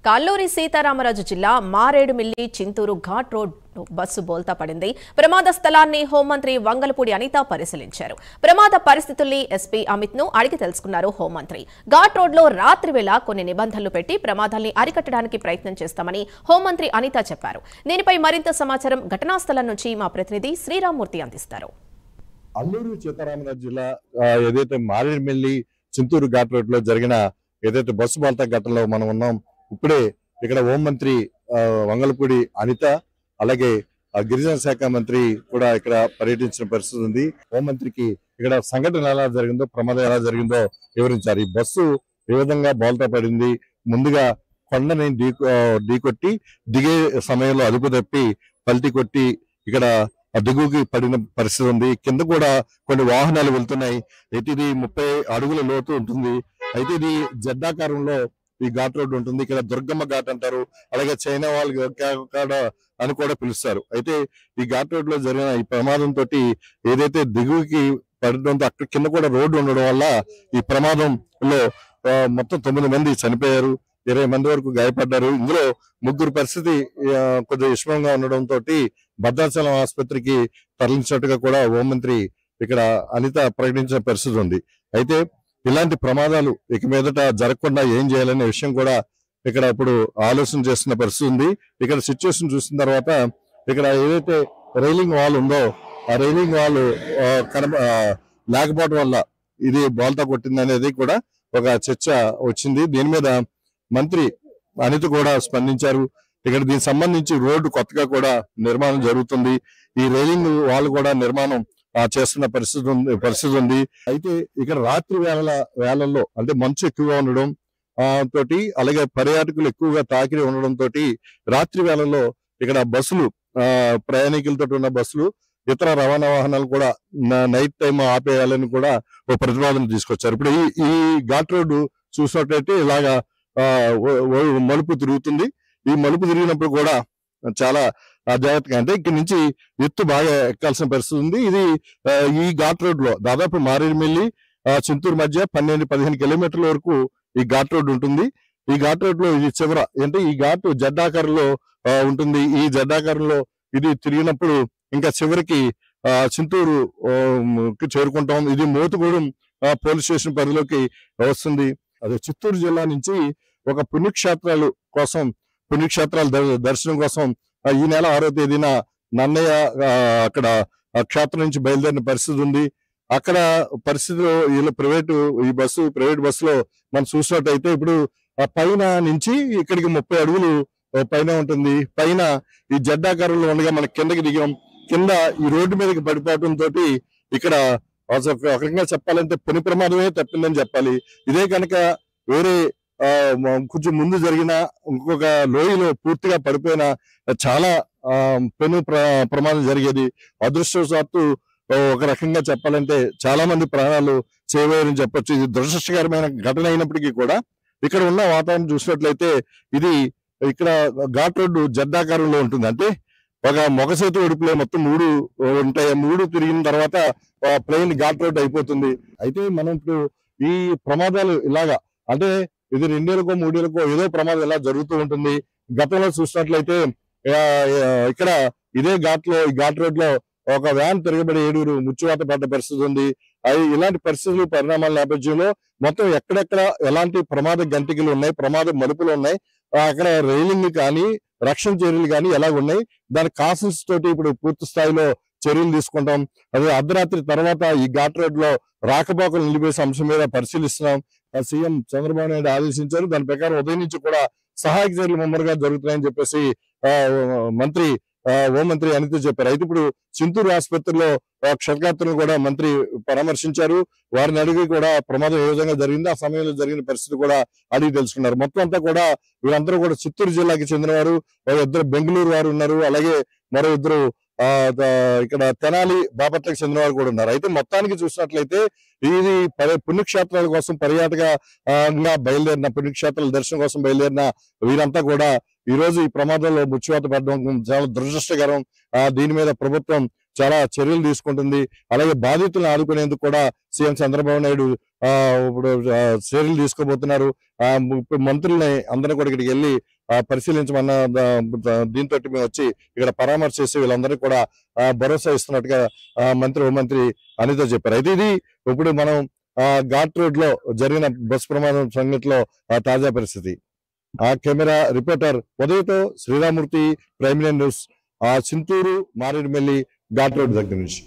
కల్లూరి సీతారామరాజు జిల్లా Maredumilli Chintur ghat road bus బోల్తా పడింది. ప్రమాద స్థలాన్ని హోంమంత్రి వంగలపూడి అనిత పరిశీలించారు. ప్రమాద పరిస్థితుల్ని ఎస్పీ అమిత్ ను అడిగి తెలుసుకున్నారు హోంమంత్రి. ఘాట్ రోడ్ లో రాత్రి వేళ కొన్ని నిబంధనలు పెట్టి ప్రమాదాల్ని అరికట్టడానికి ప్రయత్నం చేస్తామని హోంమంత్రి అనిత చెప్పారు. దీనిపై మరింత సమాచారం ఘటనా స్థలం నుంచి మా ప్రతినిధి శ్రీరామ్మూర్తి అందిస్తారు. అల్లూరు సీతారామరాజు జిల్లా ఏదైతే మారేడుమిల్లి చింతూరు ఘాట్ రోడ్ లో జరిగిన ఏదైతే బస్సు బోల్తా ఘటనలో మనం ఉన్నాం. ఇప్పుడే ఇక్కడ హోంమంత్రి వంగలపూడి అనిత అలాగే గిరిజన శాఖ మంత్రి కూడా ఇక్కడ పర్యటించిన పరిస్థితి ఉంది. హోంమంత్రికి ఇక్కడ సంఘటన ఎలా జరిగిందో, ప్రమాదం ఎలా జరిగిందో వివరించారు. ఈ బస్సు ఏ విధంగా బోల్తా పడింది, ముందుగా కొండని ఢీకొట్టి దిగే సమయంలో అదుపు తప్పి పల్టీ కొట్టి ఇక్కడ దిగువకి పడిన పరిస్థితి ఉంది. కింద కూడా కొన్ని వాహనాలు వెళ్తున్నాయి. అయితే ఇది 30 అడుగుల లోతు ఉంటుంది. అయితే ఇది జడ్డాకారంలో ఈ ఘాట్ రోడ్ ఉంటుంది. ఇక్కడ దుర్గమ్మ ఘాట్ అంటారు, అలాగే చైనా వాళ్ళు అని కూడా పిలుస్తారు. అయితే ఈ ఘాట్ రోడ్ లో జరిగిన ఈ ప్రమాదంతో ఏదైతే దిగువకి పడడంతో అక్కడ కింద కూడా రోడ్డు ఉండడం వల్ల ఈ ప్రమాదంలో మొత్తం 9 మంది చనిపోయారు, 20 మంది వరకు గాయపడ్డారు. ఇందులో 3 పరిస్థితి కొద్దిగా విషమంగా ఉండడంతో భద్రాచలం ఆసుపత్రికి తరలించినట్టుగా కూడా హోంమంత్రి ఇక్కడ అనిత ప్రకటించిన పరిస్థితి ఉంది. అయితే ఇలాంటి ప్రమాదాలు ఇక మీదట జరగకుండా ఏం చేయాలనే విషయం కూడా ఇక్కడ ఇప్పుడు ఆలోచన చేస్తున్న పరిస్థితి ఉంది. ఇక్కడ సిచ్యువేషన్ చూసిన తర్వాత ఇక్కడ ఏదైతే రైలింగ్ వాల్ ఉందో ఆ రైలింగ్ వాల్ లేకపోవడం వల్ల ఇది బోల్తా కొట్టింది అనేది కూడా ఒక చర్చ వచ్చింది. దీని మీద మంత్రి అనిత కూడా స్పందించారు. ఇక్కడ దీనికి సంబంధించి రోడ్డు కొత్తగా కూడా నిర్మాణం జరుగుతుంది. ఈ రైలింగ్ వాల్ కూడా నిర్మాణం చేస్తున్న పరిస్థితి ఉంది. అయితే ఇక్కడ రాత్రి వేళల్లో అంటే మంచు ఎక్కువగా ఉండడం తోటి అలాగే పర్యాటకులు ఎక్కువగా తాకిడి ఉండడం తోటి రాత్రి వేళల్లో ఇక్కడ బస్సులు ప్రయాణికులతో ఉన్న బస్సులు ఇతర రవాణా వాహనాలు కూడా నైట్ టైం ఆపేయాలని కూడా ఒక ప్రతిపాదన తీసుకొచ్చారు. ఇప్పుడు ఈ ఘాట్ రోడ్డు చూసినట్లయితే ఇలాగా మలుపు తిరుగుతుంది. ఈ మలుపు తిరిగినప్పుడు కూడా చాలా జాగ్రత్తగా, అంటే ఇక్కడ నుంచి ఎత్తు బాగా ఎక్కాల్సిన పరిస్థితి ఉంది. ఇది ఈ ఘాట్ రోడ్ లో దాదాపు మారేడుమిల్లి చింతూరు మధ్య 12-15 కిలోమీటర్ల వరకు ఈ ఘాట్ రోడ్ ఉంటుంది. ఈ ఘాట్ రోడ్ లో ఇది చివర అంటే ఈ ఘాట్ జడ్డాకారంలో ఉంటుంది. ఈ జడ్డాకారంలో ఇది తిరిగినప్పుడు ఇంకా చివరికి చింతూరు చేరుకుంటాం. ఇది మోతుగూడెం పోలీస్ స్టేషన్ పరిధిలోకి వస్తుంది. అదే చిత్తూరు జిల్లా నుంచి ఒక పుణ్యక్షేత్రాల దర్శనం కోసం ఈ నెల 6వ తేదీన నన్నయ్య అక్కడ క్షేత్రం నుంచి బయలుదేరిన పరిస్థితి ఉంది. అక్కడ పరిస్థితిలో వీళ్ళు ప్రైవేట్ బస్సులో మనం చూసినట్టయితే ఇప్పుడు పైన నుంచి ఇక్కడికి 30 అడుగులు పైన ఉంటుంది. పైన ఈ జడ్డాకారంలో ఉండగా మన కిందకి దిగాం. కింద ఈ రోడ్డు మీదకి పడిపోవడంతో ఇక్కడ ఒక రకంగా చెప్పాలంటే పెను ప్రమాదమే తప్పిందని చెప్పాలి. ఇదే కనుక వేరే కొంచెం ముందు జరిగిన ఇంకొక లోయలో పూర్తిగా పడిపోయిన చాలా పెను ప్రమాదం జరిగేది. అదృష్టవశాత్తు ఒక రకంగా చెప్పాలంటే చాలా మంది ప్రాణాలు చేవేయని చెప్పొచ్చు. ఇది దురదృష్టకరమైన ఘటన అయినప్పటికీ కూడా ఇక్కడ ఉన్న వాతావరణం చూసినట్లయితే ఇది ఇక్కడ ఘాట్ రోడ్డు జడ్డాకారంలో ఉంటుంది. అంటే ఒక మొగసేతు ఒడుపులో మొత్తం 3 ఉంటాయి. 3 తిరిగిన తర్వాత ప్లెయిన్ ఘాట్ రోడ్డు అయిపోతుంది. అయితే మనం ఇప్పుడు ఈ ప్రమాదాలు ఇలాగా అంటే ఇది 2 ఏళ్ళకో 3 ఏళ్ళకో ఏదో ప్రమాదం ఇలా జరుగుతూ ఉంటుంది. గతంలో చూసినట్లయితే ఇక్కడ ఇదే ఈ ఘాట్ రోడ్ లో ఒక వ్యాన్ తిరగబడి 7 ముచ్చువాత పడ్డ పరిస్థితి ఉంది. ఇలాంటి పరిణామాల నేపథ్యంలో మొత్తం ఎక్కడెక్కడ ఎలాంటి ప్రమాద గంటికలు ఉన్నాయి, ప్రమాద మలుపులు ఉన్నాయి, అక్కడ రైలింగ్ కానీ రక్షణ చర్యలు కానీ ఎలా ఉన్నాయి, దాని కాన్సెన్స్ తోటి ఇప్పుడు పూర్తి స్థాయిలో చర్యలు తీసుకుంటాం. అదే అర్ధరాత్రి తర్వాత ఈ ఘాట్ రోడ్ లో రాకపోకలు నిలిపేసే అంశం మీద పరిశీలిస్తున్నాం. సీఎం చంద్రబాబు నాయుడు ఆదేశించారు. దాని ప్రకారం ఉదయం నుంచి కూడా సహాయక చర్యలు ముమ్మరంగా జరుగుతున్నాయని చెప్పేసి హోంమంత్రి అనిత చెప్పారు. అయితే ఇప్పుడు చింతూరు ఆసుపత్రిలో క్షతగాత్రులను కూడా మంత్రి పరామర్శించారు. వారిని అడిగి కూడా ప్రమాదం ఏ విధంగా జరిగింది, ఆ సమయంలో జరిగిన పరిస్థితి కూడా అడిగి తెలుసుకున్నారు. మొత్తం అంతా కూడా వీరందరూ కూడా చిత్తూరు జిల్లాకి చెందినవారు. 2 బెంగళూరు వారు ఉన్నారు, అలాగే మరో 2 ఇక్కడ తెనాలి బాపట్లకు చెందిన వారు కూడా ఉన్నారు. అయితే మొత్తానికి చూసినట్లయితే ఇది పుణ్యక్షేత్రాల కోసం బయలుదేరిన పుణ్యక్షేత్రాల దర్శనం కోసం బయలుదేరిన వీరంతా కూడా ఈ రోజు ఈ ప్రమాదంలో ముచ్చివాత పడడం చాలా దురదృష్టకరం. దీని మీద ప్రభుత్వం చాలా చర్యలు తీసుకుంటుంది. అలాగే బాధితులను ఆదుకునేందుకు కూడా సీఎం చంద్రబాబు నాయుడు ఇప్పుడు చర్యలు తీసుకోబోతున్నారు. మంత్రుల్ని అందరూ కూడా ఇక్కడికి వెళ్ళి పరిశీలించమన్న దీంతో మేము వచ్చి ఇక్కడ పరామర్శ చేసి వీళ్ళందరినీ కూడా భరోసా ఇస్తున్నట్టుగా హోంమంత్రి అనిత చెప్పారు. అయితే ఇది ఇప్పుడు మనం ఘాట్ రోడ్ లో జరిగిన బస్సు ప్రమాదం సంఘటనలో తాజా పరిస్థితి. కెమెరా రిపోర్టర్ ఉదయ్తో Sriramamurthy, Prime News, Chinturu Maredumilli ghat road దగ్గర నుంచి.